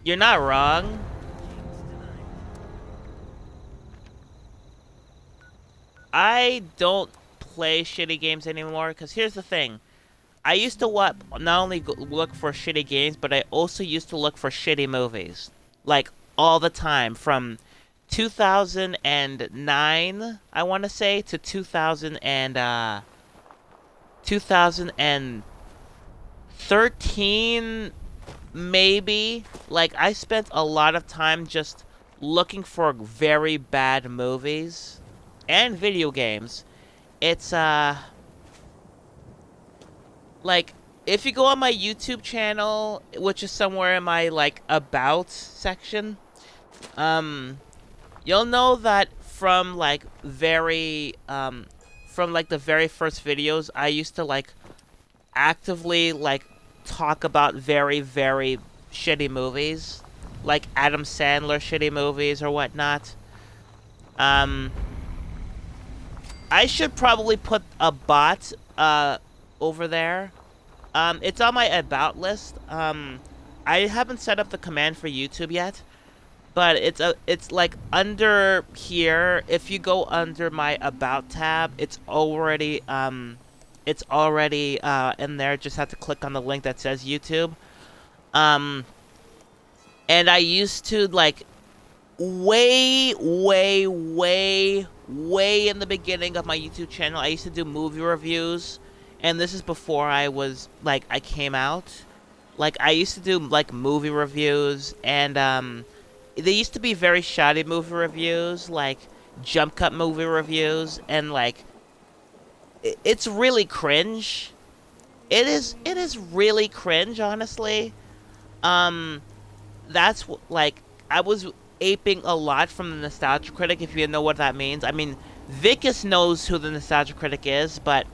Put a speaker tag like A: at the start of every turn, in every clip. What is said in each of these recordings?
A: You're not wrong. I don't play shitty games anymore, because here's the thing. I used to not only look for shitty games, but I also used to look for shitty movies. Like, all the time. From 2009, I want to say, to 2013, maybe. Like, I spent a lot of time just looking for very bad movies and video games. It's, like, if you go on my YouTube channel, which is somewhere in my, like, about section, um, you'll know that from, like, the very first videos, I used to, like, actively, like, talk about very, very shitty movies, like Adam Sandler shitty movies or whatnot. Um, I should probably put a bot, over there. It's on my about list. I haven't set up the command for YouTube yet, but it's like under here. If you go under my about tab, it's already in there. Just have to click on the link that says YouTube. Um, and I used to, like, way, way, way, way in the beginning of my YouTube channel, I used to do movie reviews, and this is before I came out. Like, I used to do, like, movie reviews, and, they used to be very shoddy movie reviews, like, jump cut movie reviews, and, like, it's really cringe. It is really cringe, honestly. Um, like, I was aping a lot from the Nostalgia Critic, if you know what that means. I mean, Vicus knows who the Nostalgia Critic is, but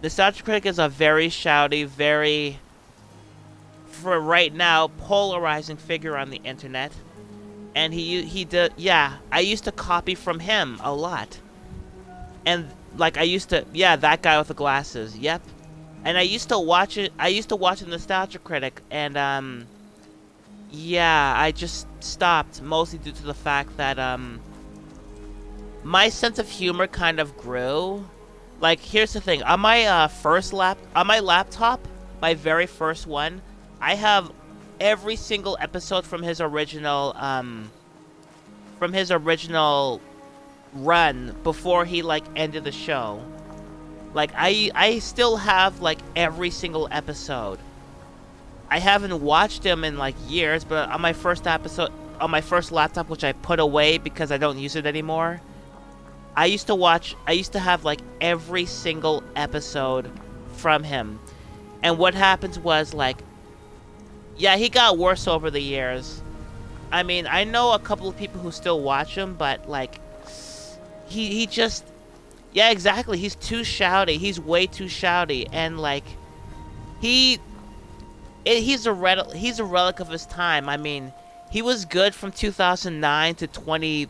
A: Nostalgia Critic is a very shouty, very, for right now, polarizing figure on the internet. And he did, yeah, I used to copy from him a lot. And, like, yeah, that guy with the glasses, yep. And I used to watch the Nostalgia Critic, and, yeah, I just stopped, mostly due to the fact that, my sense of humor kind of grew. Like, here's the thing, on my, on my laptop, my very first one, I have every single episode from his original run before he, like, ended the show. Like, I still have, like, every single episode. I haven't watched them in, like, years, but on my first laptop, which I put away because I don't use it anymore, I used to have, like, every single episode from him. And what happens was, like, yeah, he got worse over the years. I mean, I know a couple of people who still watch him, but, like, he just, yeah, exactly, he's too shouty. He's way too shouty, and, like, he's a relic of his time. I mean, he was good from 2009 to 20,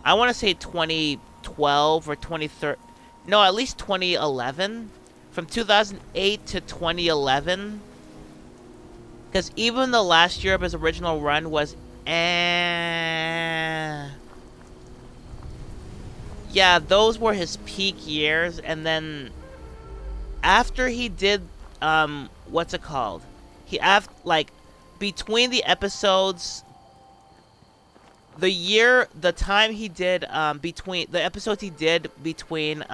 A: I want to say 2012 or 2013. No, at least 2011. From 2008 to 2011. Because even the last year of his original run was yeah, those were his peak years, and then after he did, what's it called? Like, between the episodes, the time he did, between the episodes he did between,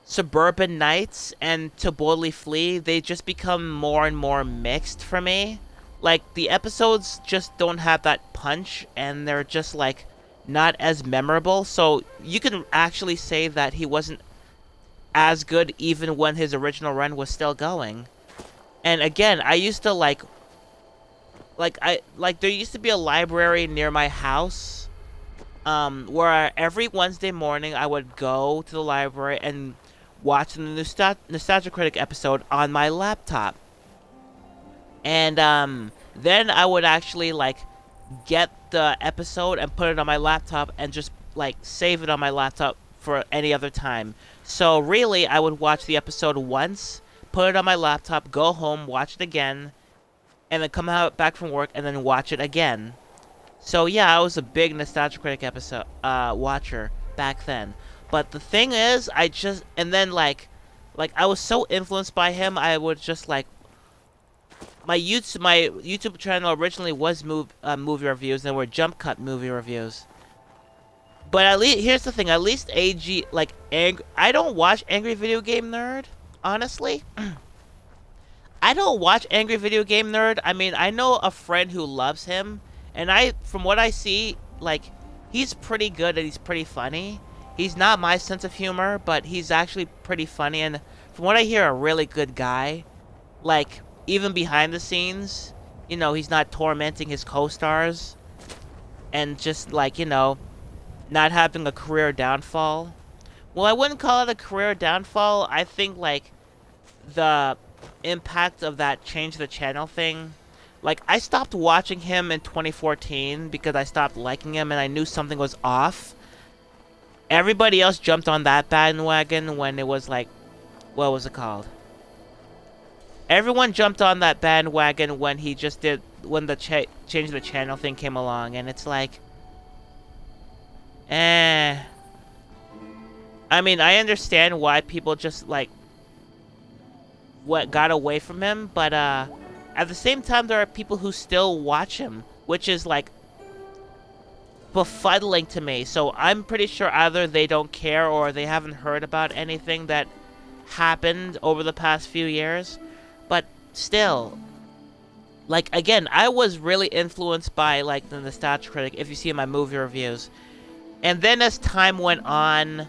A: Suburban Nights and To Boldly Flee, they just become more and more mixed for me. Like, the episodes just don't have that punch, and they're just, like, not as memorable. So you can actually say that he wasn't as good even when his original run was still going. And again, I used to, there used to be a library near my house, where every Wednesday morning I would go to the library and watch the Nostalgia Critic episode on my laptop. And, then I would actually, like, get the episode and put it on my laptop and just, like, save it on my laptop for any other time. So really, I would watch the episode once, put it on my laptop, go home, watch it again, and then come out back from work and then watch it again. So yeah, I was a big Nostalgia Critic episode watcher back then. But the thing is, I just and then like I was so influenced by him, I would just like my YouTube channel originally was movie reviews, and they were jump cut movie reviews. But at least here's the thing, at least AG I don't watch Angry Video Game Nerd, honestly. I don't watch Angry Video Game Nerd. I mean, I know a friend who loves him, and from what I see, like, he's pretty good and he's pretty funny. He's not my sense of humor, but he's actually pretty funny, and from what I hear, a really good guy. Like, even behind the scenes, you know, he's not tormenting his co-stars, and just, like, you know, not having a career downfall. Well, I wouldn't call it a career downfall. I think, like, the impact of that change the channel thing, like, I stopped watching him in 2014 because I stopped liking him and I knew something was off. Everybody else jumped on that bandwagon when it was like, what was it called? Everyone jumped on that bandwagon when he just did, when the change the channel thing came along, and it's like, I mean, I understand why people just, like, what got away from him, but at the same time, there are people who still watch him, which is, like, befuddling to me. So I'm pretty sure either they don't care or they haven't heard about anything that happened over the past few years. But still, like, again, I was really influenced by, like, the Nostalgia Critic, if you see my movie reviews. And then as time went on,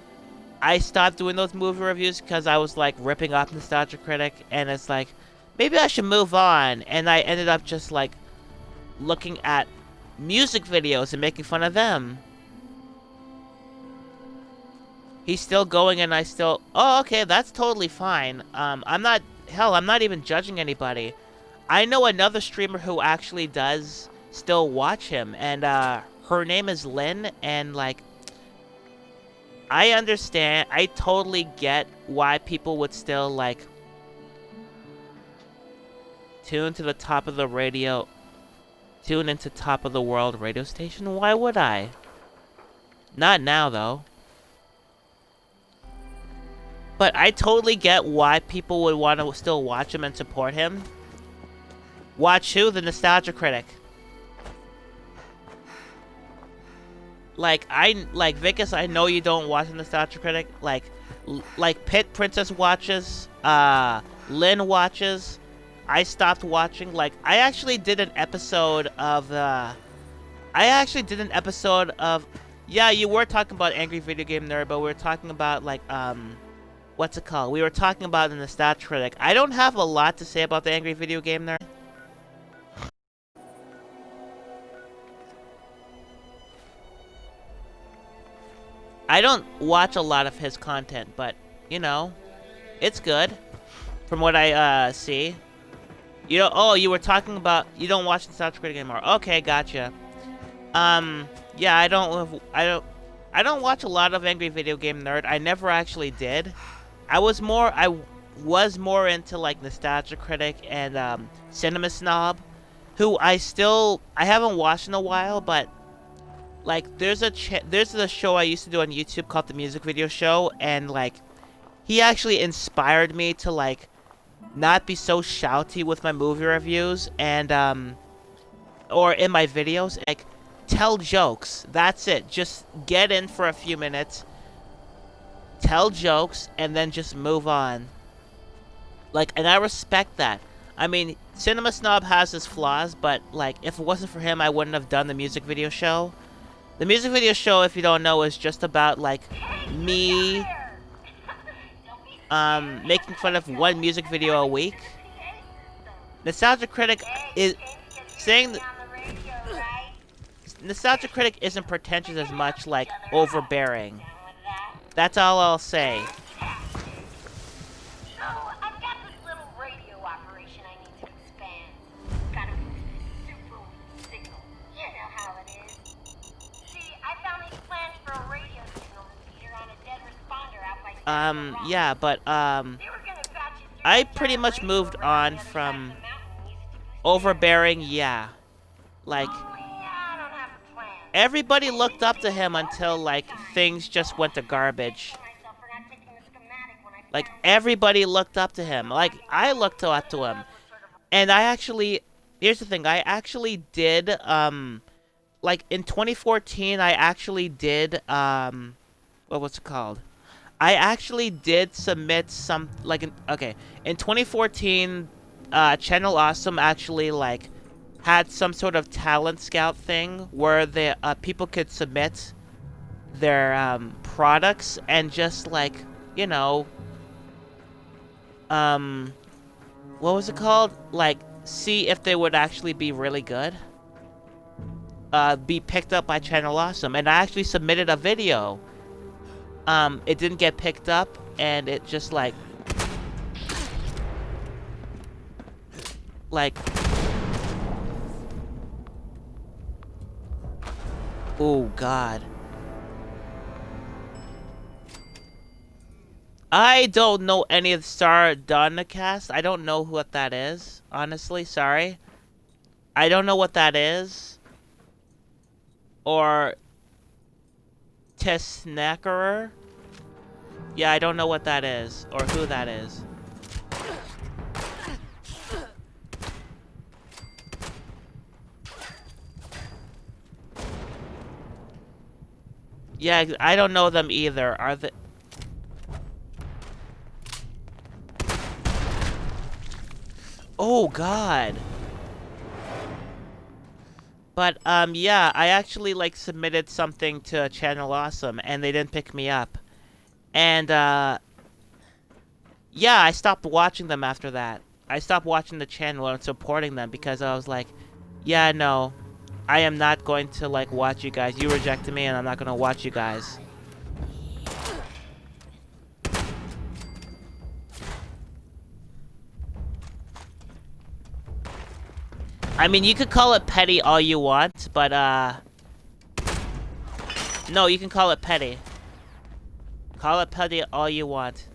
A: I stopped doing those movie reviews because I was, like, ripping off Nostalgia Critic, and it's like, maybe I should move on. And I ended up just, like, looking at music videos and making fun of them. He's still going, and I still... Oh, okay, that's totally fine. I'm not... Hell, I'm not even judging anybody. I know another streamer who actually does still watch him, and her name is Lynn, and, like, I understand, I totally get why people would still, like, tune into top of the world radio station. Why would I? Not now, though. But I totally get why people would want to still watch him and support him. Watch who? The Nostalgia Critic. Like, Vicus, I know you don't watch the Nostalgia Critic. Like Pit Princess watches, Lynn watches. I stopped watching. Like, I actually did an episode of, yeah, you were talking about Angry Video Game Nerd, but we were talking about, like, what's it called? We were talking about the Nostalgia Critic. I don't have a lot to say about the Angry Video Game Nerd. I don't watch a lot of his content, but, you know, it's good. From what I, see. You know, oh, you were talking about, you don't watch the Nostalgia Critic anymore. Okay, gotcha. Yeah, I don't watch a lot of Angry Video Game Nerd. I never actually did. I was more into, like, Nostalgia Critic and, Cinema Snob, who I haven't watched in a while, but, like, there's a show I used to do on YouTube called The Music Video Show, and, like, he actually inspired me to, like, not be so shouty with my movie reviews, and, or in my videos, like, tell jokes. That's it. Just get in for a few minutes, tell jokes, and then just move on. Like, and I respect that. I mean, Cinema Snob has his flaws, but, like, if it wasn't for him, I wouldn't have done the music video show. The music video show, if you don't know, is just about, like, me, making fun of one music video a week. Nostalgia Critic is saying Nostalgia Critic isn't pretentious as much, like, overbearing. That's all I'll say. Yeah, but, I pretty much moved on from... overbearing, yeah. Like, everybody looked up to him until, like, things just went to garbage. Like, everybody looked up to him. Like, I looked up to him. And I actually, here's the thing, I actually did, like, in 2014, I actually did, what was it called? I actually did submit some, like, okay, in 2014, Channel Awesome actually, like, had some sort of talent scout thing where the people could submit their products and just, like, you know, what was it called? Like, see if they would actually be really good. Be picked up by Channel Awesome. And I actually submitted a video. It didn't get picked up, and it just, like... Oh, God. I don't know any of the Star Donna cast. I don't know what that is. Honestly, sorry. I don't know what that is. Or... Tesnackerer? Yeah, I don't know what that is. Or who that is. Yeah, I don't know them either. Are they... Oh, God. But, yeah, I actually, like, submitted something to Channel Awesome, and they didn't pick me up. And, yeah, I stopped watching them after that. I stopped watching the channel and supporting them because I was like, yeah, no, I am not going to, like, watch you guys. You rejected me, and I'm not going to watch you guys. I mean, you could call it petty all you want, but, no, you can call it petty. Call it petty all you want.